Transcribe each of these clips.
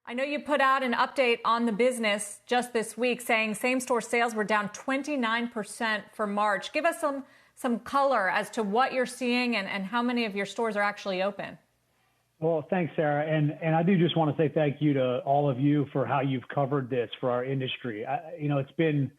I know you put out an update on the business just this week saying same-store sales were down 29% for March. Give us some color as to what you're seeing and how many of your stores are actually open. Well, thanks, Sarah. And I do just want to say thank you to all of you for how you've covered this for our industry. It's been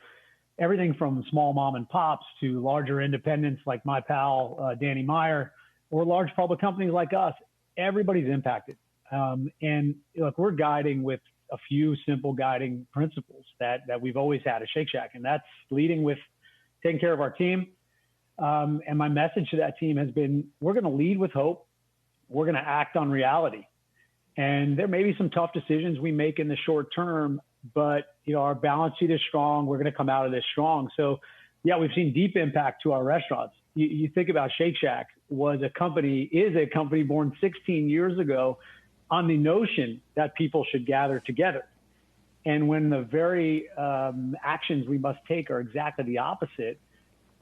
everything from small mom and pops to larger independents like my pal, Danny Meyer, or large public companies like us. Everybody's impacted. And look, we're guiding with a few simple guiding principles that we've always had at Shake Shack, and that's leading with taking care of our team. And my message to that team has been, we're going to lead with hope. We're going to act on reality. And there may be some tough decisions we make in the short term, but our balance sheet is strong. We're going to come out of this strong. So yeah, we've seen deep impact to our restaurants. You think about Shake Shack is a company born 16 years ago on the notion that people should gather together. And when the very actions we must take are exactly the opposite,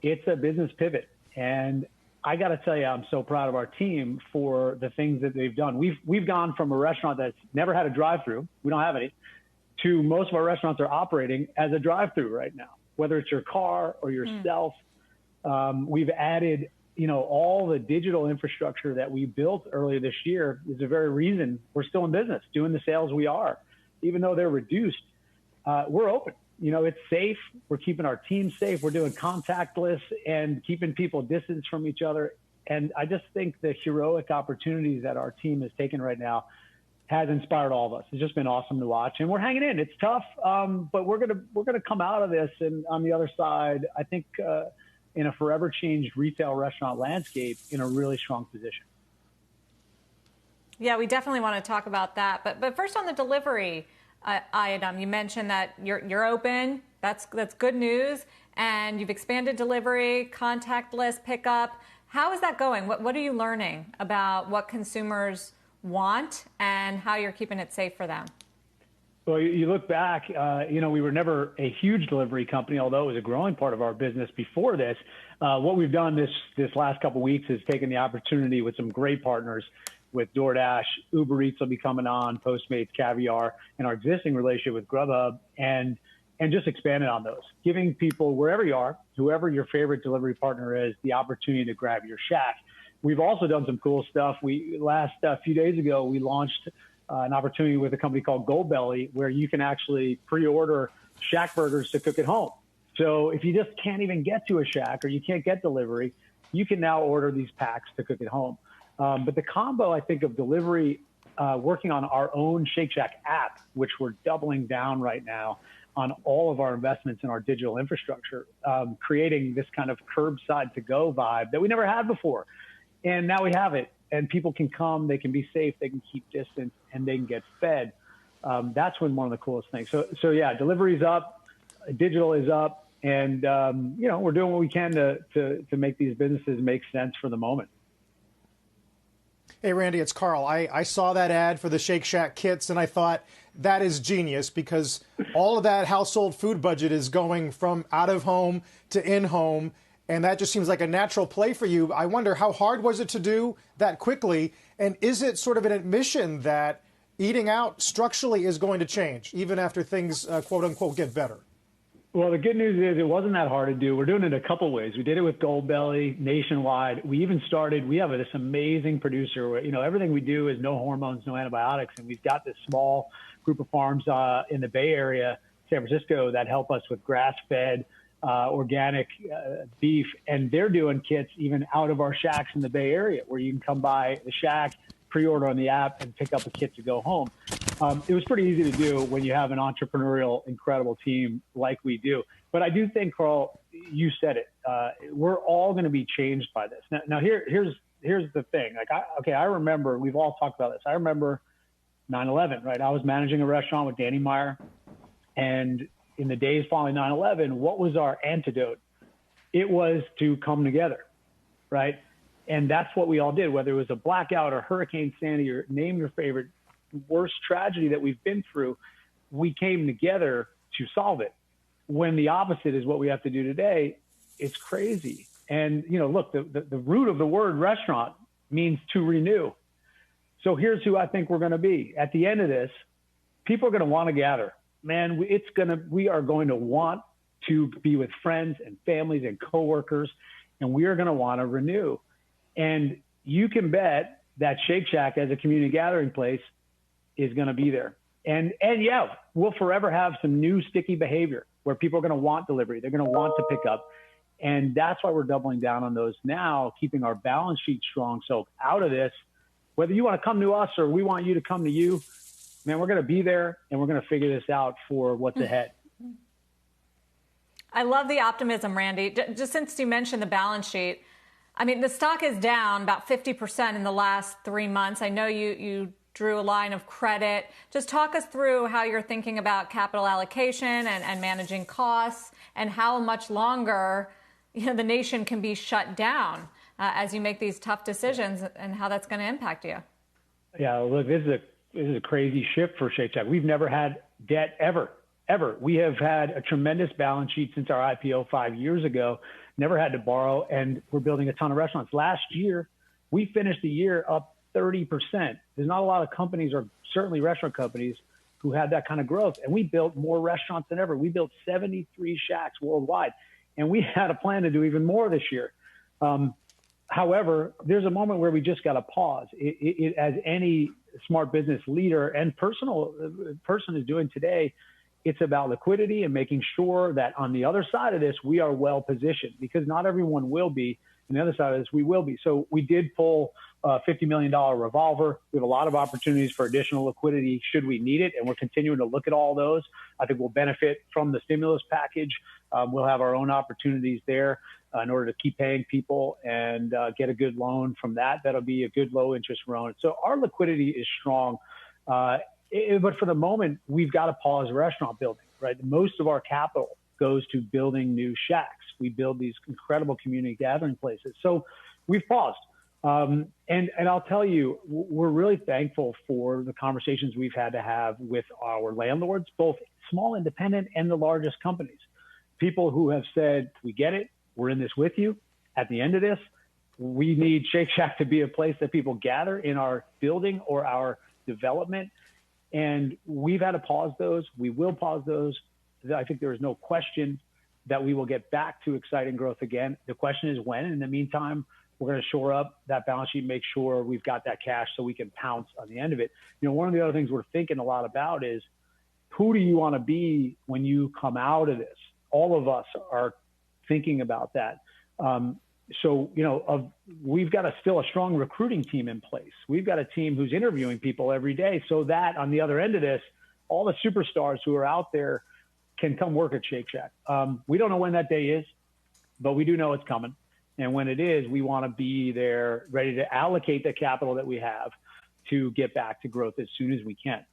it's a business pivot. And I got to tell you, I'm so proud of our team for the things that they've done. We've gone from a restaurant that's never had a drive-through, we don't have any, to most of our restaurants are operating as a drive-through right now, whether it's your car or yourself. We've added all the digital infrastructure that we built earlier this year is the very reason we're still in business, doing the sales we are. Even though they're reduced, we're open. It's safe. We're keeping our team safe. We're doing contactless and keeping people distance from each other. And I just think the heroic opportunities that our team has taken right now has inspired all of us. It's just been awesome to watch, and we're hanging in. It's tough, but we're gonna come out of this, and on the other side, I think in a forever changed retail restaurant landscape, in a really strong position. Yeah, we definitely want to talk about that. But first on the delivery item, you mentioned that you're open. That's good news. And you've expanded delivery, contactless pickup. How is that going? What are you learning about what consumers want and how you're keeping it safe for them? Well, you look back, we were never a huge delivery company, although it was a growing part of our business before this. What we've done this last couple of weeks is taken the opportunity with some great partners with DoorDash, Uber Eats will be coming on, Postmates, Caviar, and our existing relationship with Grubhub, and just expanded on those, giving people wherever you are, whoever your favorite delivery partner is, the opportunity to grab your Shack. We've also done some cool stuff. Last few days ago, we launched an opportunity with a company called Goldbelly, where you can actually pre-order Shack burgers to cook at home. So if you just can't even get to a Shack or you can't get delivery, you can now order these packs to cook at home. But the combo, I think, of delivery, working on our own Shake Shack app, which we're doubling down right now on all of our investments in our digital infrastructure, creating this kind of curbside to go vibe that we never had before. And now we have it. And people can come, they can be safe, they can keep distance, and they can get fed. That's one of the coolest things. So yeah, delivery's up, digital is up, and we're doing what we can to make these businesses make sense for the moment. Hey, Randy, it's Carl. I saw that ad for the Shake Shack kits, and I thought that is genius because all of that household food budget is going from out of home to in home. And that just seems like a natural play for you. I wonder, how hard was it to do that quickly? And is it sort of an admission that eating out structurally is going to change, even after things, quote unquote, get better? Well, the good news is it wasn't that hard to do. We're doing it a couple ways. We did it with Goldbelly nationwide. We even started, we have this amazing producer where, everything we do is no hormones, no antibiotics. And we've got this small group of farms in the Bay Area, San Francisco, that help us with grass-fed, organic beef, and they're doing kits even out of our Shacks in the Bay Area, where you can come by the Shack, pre-order on the app, and pick up a kit to go home. It was pretty easy to do when you have an entrepreneurial, incredible team like we do. But I do think, Carl, you said it. We're all going to be changed by this. Now here's the thing. I remember, we've all talked about this. I remember 9/11, right? I was managing a restaurant with Danny Meyer, and in the days following 9/11, what was our antidote? It was to come together, right? And that's what we all did, whether it was a blackout or Hurricane Sandy or name your favorite worst tragedy that we've been through, we came together to solve it. When the opposite is what we have to do today, it's crazy. And, look, the root of the word restaurant means to renew. So here's who I think we're going to be. At the end of this, people are going to want to gather. Man, we are going to want to be with friends and families and coworkers, and we are going to want to renew. And you can bet that Shake Shack as a community gathering place is going to be there. And yeah, we'll forever have some new sticky behavior where people are going to want delivery. They're going to want to pick up. And that's why we're doubling down on those now, keeping our balance sheet strong. So out of this, whether you want to come to us or we want you to come to you, man, we're going to be there and we're going to figure this out for what's ahead. I love the optimism, Randy. Just since you mentioned the balance sheet, I mean, the stock is down about 50% in the last 3 months. I know you drew a line of credit. Just talk us through how you're thinking about capital allocation and managing costs, and how much longer the nation can be shut down as you make these tough decisions, and how that's going to impact you. Yeah, look, this is a crazy shift for Shake Shack. We've never had debt ever. We have had a tremendous balance sheet since our IPO 5 years ago, never had to borrow, and we're building a ton of restaurants. Last year, we finished the year up 30%. There's not a lot of companies, or certainly restaurant companies, who had that kind of growth. And we built more restaurants than ever. We built 73 Shacks worldwide, and we had a plan to do even more this year. However, there's a moment where we just got to pause. As any smart business leader and person is doing today, it's about liquidity and making sure that on the other side of this, we are well positioned, because not everyone will be. On the other side of this, we will be. So we did pull a $50 million revolver. We have a lot of opportunities for additional liquidity should we need it, and we're continuing to look at all those. I think we'll benefit from the stimulus package. We'll have our own opportunities there in order to keep paying people and get a good loan from that. That'll be a good low interest loan. So our liquidity is strong. But for the moment, we've got to pause restaurant building, right? Most of our capital goes to building new Shacks. We build these incredible community gathering places. So we've paused. And I'll tell you, we're really thankful for the conversations we've had to have with our landlords, both small independent and the largest companies. People who have said, we get it, we're in this with you. At the end of this, we need Shake Shack to be a place that people gather in our building or our development. And we've had to pause those. We will pause those. I think there is no question that we will get back to exciting growth again. The question is when. In the meantime, we're going to shore up that balance sheet, make sure we've got that cash so we can pounce on the end of it. One of the other things we're thinking a lot about is, who do you want to be when you come out of this? All of us are thinking about that. We've got still a strong recruiting team in place. We've got a team who's interviewing people every day, so that on the other end of this, all the superstars who are out there can come work at Shake Shack. We don't know when that day is, but we do know it's coming. And when it is, we want to be there ready to allocate the capital that we have to get back to growth as soon as we can.